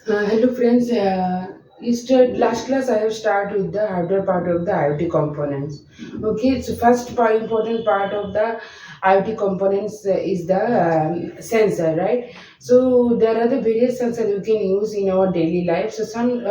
Hello friends. Last class I have started with the hardware part of the IoT components. Okay, so first important part of the IoT components is the sensor, right? So there are the various sensors you can use in our daily life. So some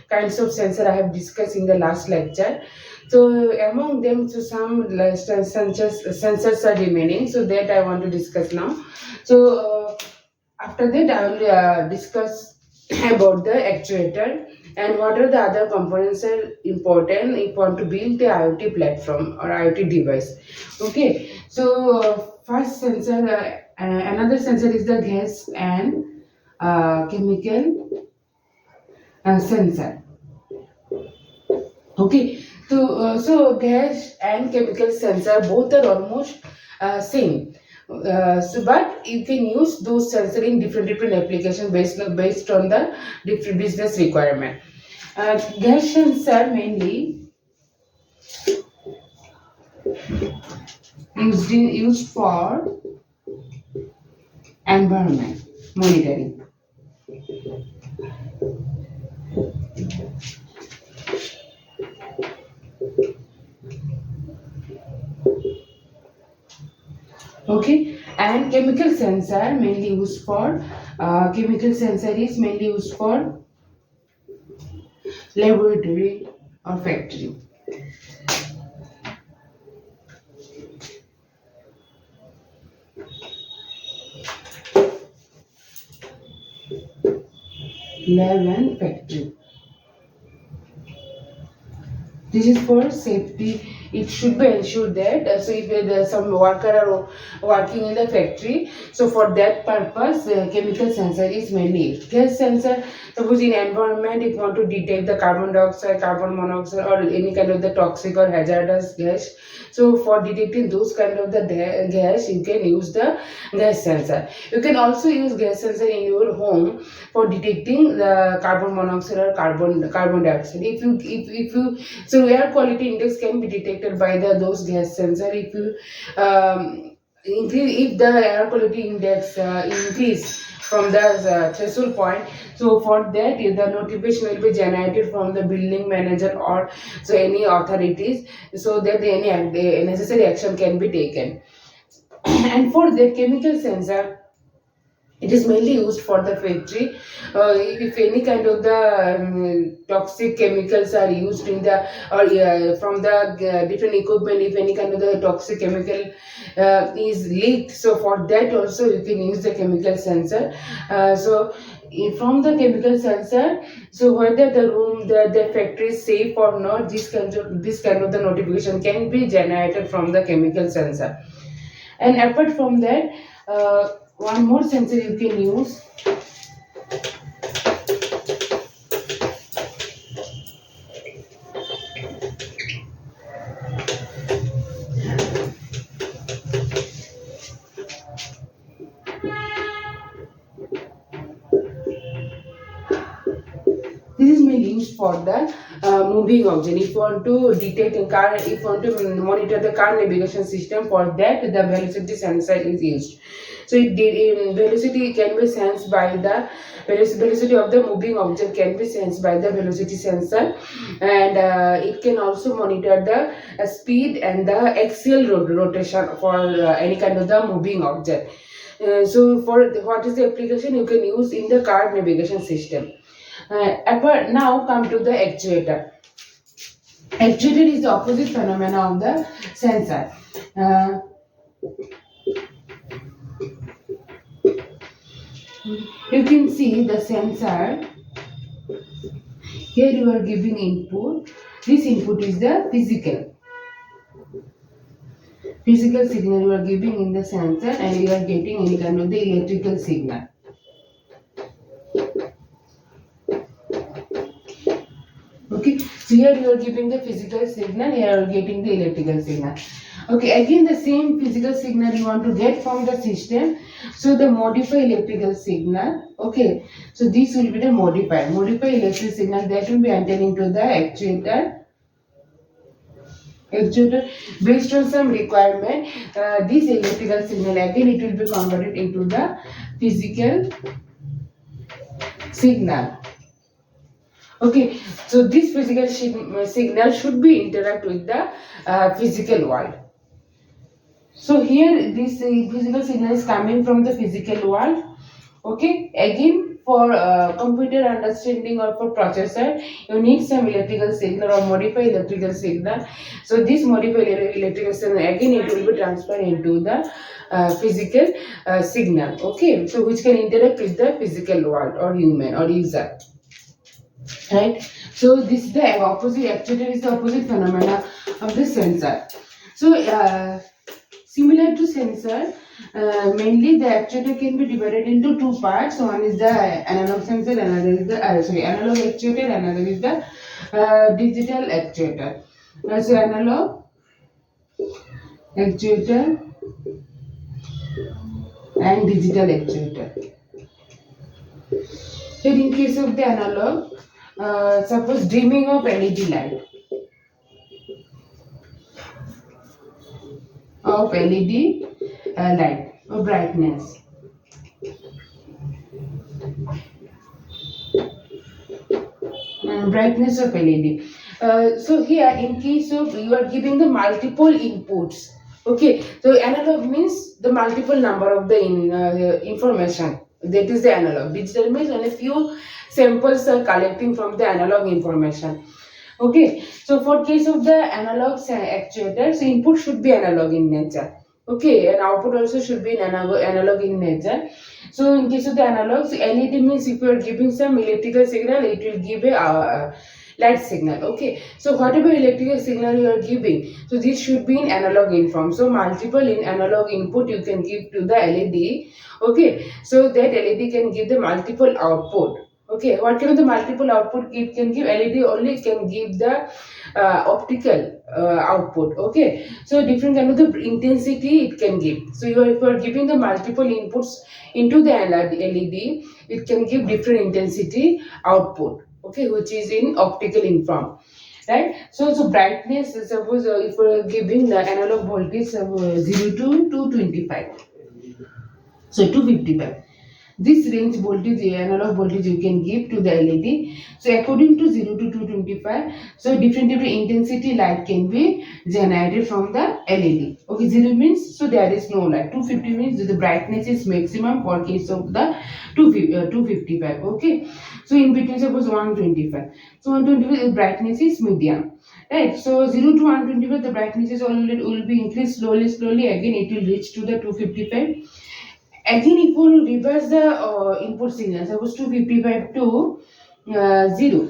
kinds of sensor I have discussed in the last lecture. So among them, so some sensors are remaining. So that I want to discuss now. So after that, I will discuss about the actuator and what are the other components are important if you want to build the IoT platform or IoT device. Okay, so first sensor, another sensor is the gas and chemical sensor. Okay, so gas and chemical sensor both are almost same. But you can use those sensor in different applications based on the different business requirement. Gas sensor mainly used for environment monitoring. Okay, and chemical sensor is mainly used for laboratory or factory. 11 factory. This is for safety. It should be ensured that so if there's some worker are working in the factory, so for that purpose, chemical sensor is mainly used. Gas sensor, suppose in environment, if you want to detect the carbon dioxide, carbon monoxide, or any kind of the toxic or hazardous gas, so for detecting those kind of the gas, you can use the gas sensor. You can also use gas sensor in your home for detecting the carbon monoxide or carbon dioxide. If you so air quality index can be detected by those gas sensor. If you increase, if the air quality index increase from the threshold point, so for that the notification will be generated from the building manager or so any authorities, so that any necessary action can be taken. And for the chemical sensor, it is mainly used for the factory. If any kind of the toxic chemicals are used in the or from the different equipment, if any kind of the toxic chemical is leaked, so for that also you can use the chemical sensor. From the chemical sensor, so whether the factory is safe or not, this kind of the notification can be generated from the chemical sensor. And apart from that, one more sensor you can use. This is mainly used for the moving object. If you want to detect a car, if you want to monitor the car navigation system, for that the velocity sensor is used. So velocity can be sensed by the velocity of the moving object can be sensed by the velocity sensor, and it can also monitor the speed and the axial rotation for any kind of the moving object. So for what is the application you can use in the car navigation system. Now come to the actuator. Actuator is the opposite phenomena of the sensor. Uh, you can see the sensor. Here you are giving input. This input is the physical signal you are giving in the sensor, and you are getting any kind of the electrical signal. Okay, so here you are giving the physical signal, here you are getting the electrical signal. Okay, again the same physical signal you want to get from the system, so the modify electrical signal. Okay, so this will be the modify electrical signal that will be entering into the actuator based on some requirement. This electrical signal again it will be converted into the physical signal. Okay, so this physical signal should be interact with the physical world. So here this physical signal is coming from the physical world. Okay, again for computer understanding or for processor, you need some electrical signal or modify electrical signal. So this modified electrical signal again it will be transferred into the physical signal. Okay, so which can interact with the physical world or human or user. Right, so this is the opposite. Actuator is the opposite phenomena of the sensor. So similar to sensor, mainly the actuator can be divided into two parts. One is the analog sensor, another is the analog actuator, another is the digital actuator. So analog actuator and digital actuator. Here in case of the analog, suppose dimming of LED light, light or brightness. Brightness of LED. So here in case of you are giving the multiple inputs. Okay, so analog means the multiple number of the information. That is the analog. Digital means only few samples are collecting from the analog information. Okay, so for case of the analog actuators, so input should be analog in nature. Okay, and output also should be analog in nature. So in case of the analogs, LED means if you are giving some electrical signal, it will give a light signal. Okay, so whatever electrical signal you are giving, so this should be in analog in form. So multiple in analog input you can give to the LED. Okay, so that LED can give the multiple output. Okay, what kind of the multiple output it can give? LED only can give the optical output. Okay, so different kind of the intensity it can give. So if you are giving the multiple inputs into the LED, it can give different intensity output. Okay, which is in optical in form. Right, so brightness, suppose if we are giving the analog voltage 0 to 225, so 255, this range voltage, analog voltage you can give to the LED. So according to 0 to 225, so different intensity light can be generated from the LED. Okay, 0 means so there is no light. 250 means the brightness is maximum for case of the 255. Okay, so in between suppose 125. So 125 brightness is medium. Right, so 0 to 125 the brightness is already will be increased slowly. Again it will reach to the 255. Again, if you reverse the input signal, suppose 255 to 0.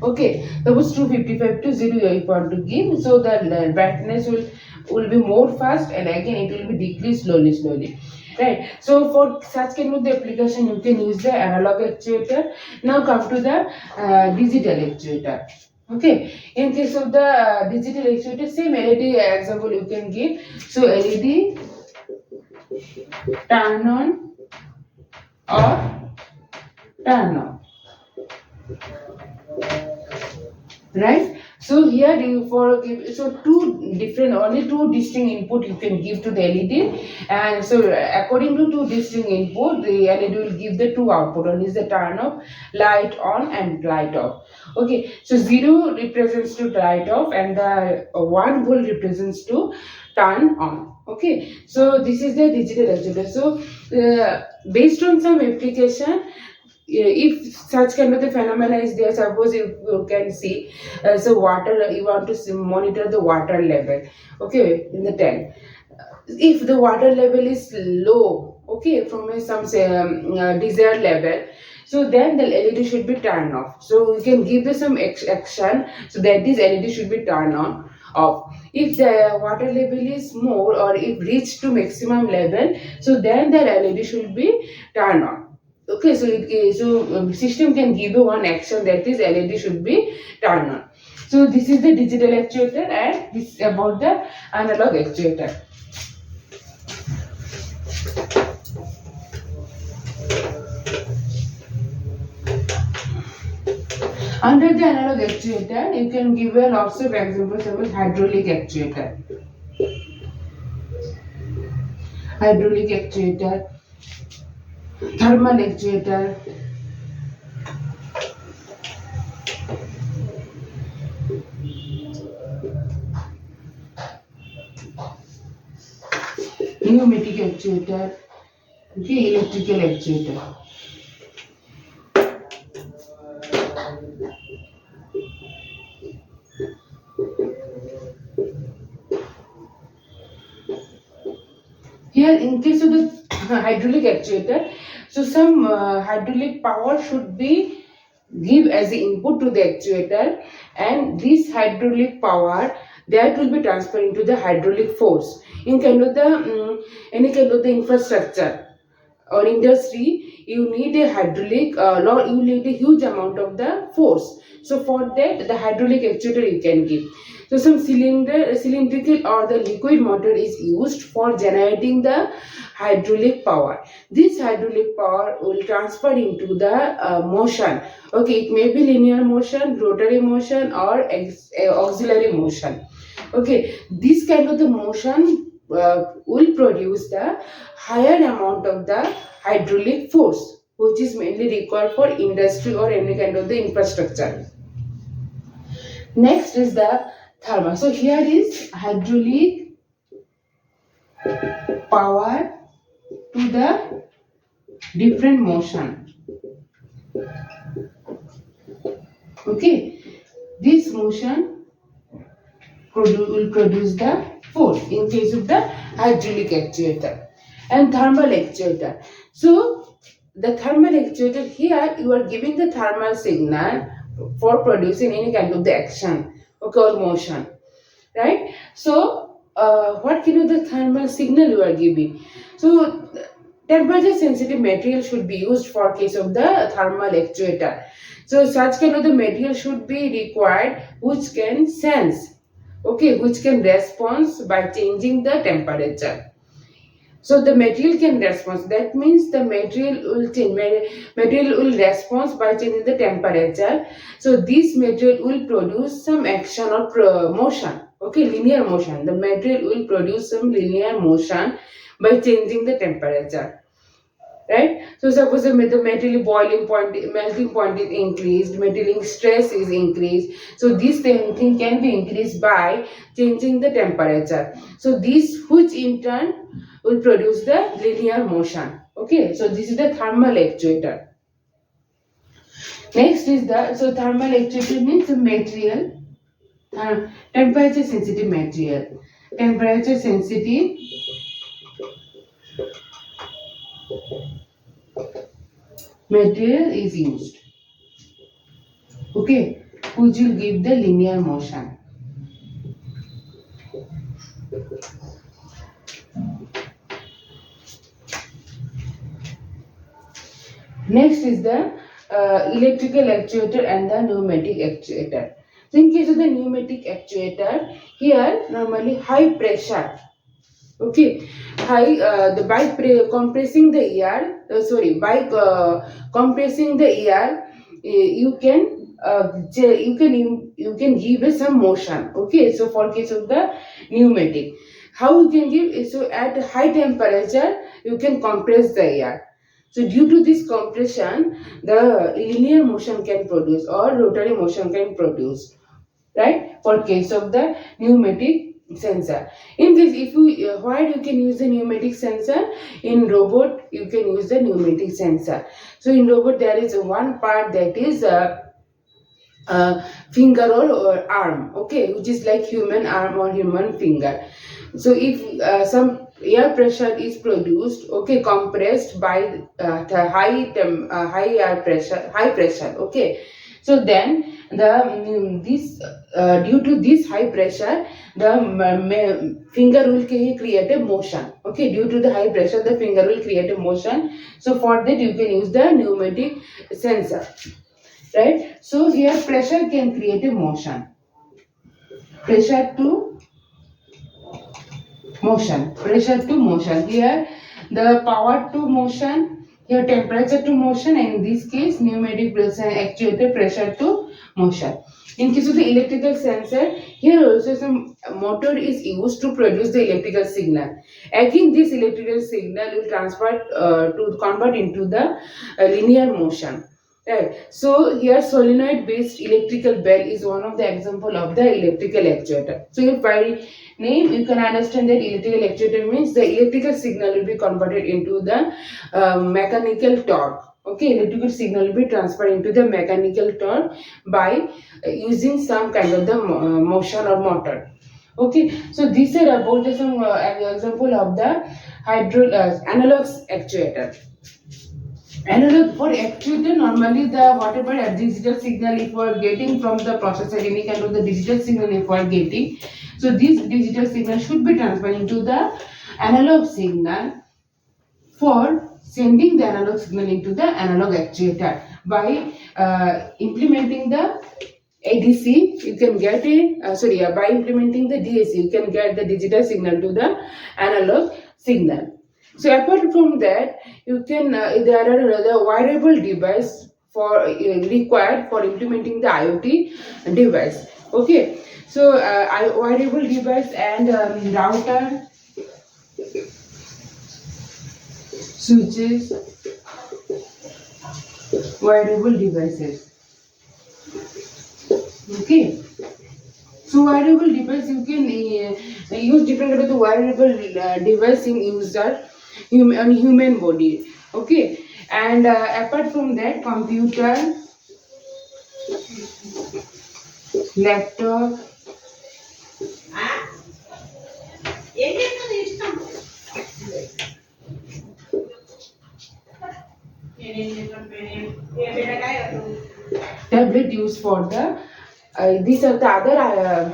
Okay, suppose 255 to 0 if you want to give, so the brightness will be more fast, and again it will be decreased slowly. Right, so for such kind of the application you can use the analog actuator. Now come to the digital actuator. Okay, in case of the digital actuator, same LED example you can give. So LED turn on or turn off. Right, so here you for so only two distinct input you can give to the LED, and so according to two distinct input the LED will give the two output. One is the turn off, light on and light off. Okay, so 0 represents to light off and the 1 volt represents to turn on. Okay, so this is the digital actuator. So based on some application, if such kind of the phenomena is there, suppose you can see so water, you want to monitor the water level, okay, in the tank. If the water level is low, okay, from some desired level, so then the LED should be turned off. So we can give some action, so that this LED should be turned on off. If the water level is more or if reached to maximum level, so then the LED should be turned on. Okay, so system can give you one action, that is LED should be turned on. So this is the digital actuator, and this is about the analog actuator. Under the analog actuator, you can give a lots of examples of hydraulic actuator. Hydraulic actuator. thermal actuator, pneumatic actuator, okay, electrical actuator. Here, in case of the hydraulic actuator, so some hydraulic power should be give as the input to the actuator, and this hydraulic power that will be transferred into the hydraulic force in kind of the any kind of the infrastructure or industry. You need a hydraulic you need a huge amount of the force. So for that, the hydraulic actuator you can give. So some cylindrical or the liquid motor is used for generating the hydraulic power. This hydraulic power will transfer into the motion. Okay, it may be linear motion, rotary motion, or auxiliary motion. Okay, this kind of the motion will produce the higher amount of the hydraulic force, which is mainly required for industry or any kind of the infrastructure. Next is the thermal. So here is hydraulic power to the different motion. Okay, this motion will produce the force in case of the hydraulic actuator and thermal actuator. So the thermal actuator, here you are giving the thermal signal for producing any kind of the action, okay, or motion, right? So what kind of the thermal signal you are giving? So temperature sensitive material should be used for case of the thermal actuator. So such kind of the material should be required which can sense, okay, which can respond by changing the temperature. So the material can respond. That means the material will change. Material will respond by changing the temperature. So this material will produce some action or motion. Okay, linear motion. The material will produce some linear motion by changing the temperature. Right? So suppose the material boiling point, melting point is increased, material stress is increased. So this thing can be increased by changing the temperature. So this, which in turn will produce the linear motion. Okay, so this is the thermal actuator. Next is the, so thermal actuator means the material, temperature sensitive material. Temperature sensitive material is used. Okay, which will give the linear motion. Next is the electrical actuator and the pneumatic actuator. So in case of the pneumatic actuator, here normally high pressure. Okay, high by compressing the air. Compressing the air, you can you can give some motion. Okay, so for case of the pneumatic, how you can give? So at high temperature, you can compress the air. So due to this compression, the linear motion can produce or rotary motion can produce, right? For case of the pneumatic sensor. In this, if you why you can use the pneumatic sensor? In robot, you can use the pneumatic sensor. So in robot, there is one part that is finger or arm, okay, which is like human arm or human finger. So if some air pressure is produced, okay, compressed by the high air pressure, high pressure, okay, so then the this due to this high pressure, the finger will create a motion. Okay, due to the high pressure, the finger will create a motion. So for that, you can use the pneumatic sensor. Right? So here pressure can create a motion. Pressure to motion. Pressure to motion. Here the power to motion. Here temperature to motion, and in this case pneumatic actuator pressure to motion. In case of the electrical sensor, here also some motor is used to produce the electrical signal. Again, this electrical signal will transfer to convert into the linear motion. Right. So here solenoid based electrical bell is one of the example of the electrical actuator. So here by name you can understand that electrical actuator means the electrical signal will be converted into the mechanical torque. Okay, electrical signal will be transferred into the mechanical torque by using some kind of the motion or motor. Okay, so these are about the some example of the analog actuator. Analog for actuator, normally the whatever digital signal if we are getting from the processor, any kind of the digital signal if we are getting, so this digital signal should be transferred into the analog signal for sending the analog signal into the analog actuator by implementing the ADC. You can get it. By implementing the DAC, you can get the digital signal to the analog signal. So apart from that, you can there are another wearable device for required for implementing the IoT device. Okay, so wearable device and router, switches, wearable devices. Okay. So wearable device you can use different kind of the wearable device in user on human body. Okay, and apart from that, computer, laptop, tablet used for the these are the other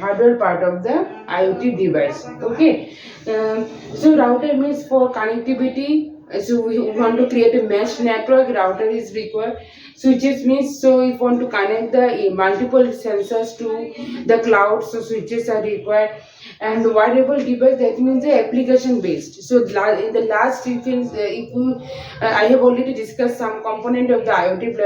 hardware part of the IoT device. Okay, so router means for connectivity. So we want to create a mesh network. Router is required. Switches means so if want to connect the multiple sensors to the cloud. So switches are required. And wearable device, that means the application based. So in the last you can if you I have already discussed some component of the IoT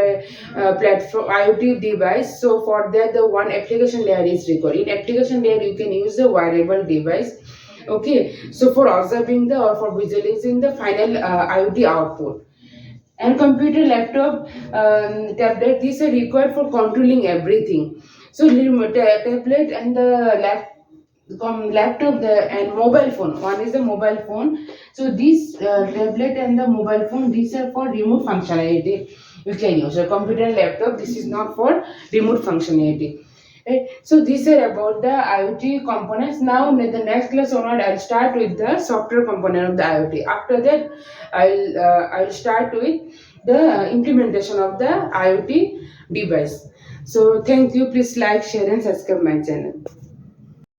platform IoT device. So for that the one application layer is required. In application layer you can use the wearable device. Okay, so for observing the or for visualizing the final IoT output. And computer, laptop, tablet, these are required for controlling everything. So tablet and the laptop and mobile phone, one is the mobile phone. So this tablet and the mobile phone, these are for remote functionality you can use. A computer and laptop, this is not for remote functionality. Right. So these are about the IoT components. Now in the next class onward, I'll start with the software component of the IoT. After that, I'll start with the implementation of the IoT device. So thank you. Please like, share, and subscribe my channel.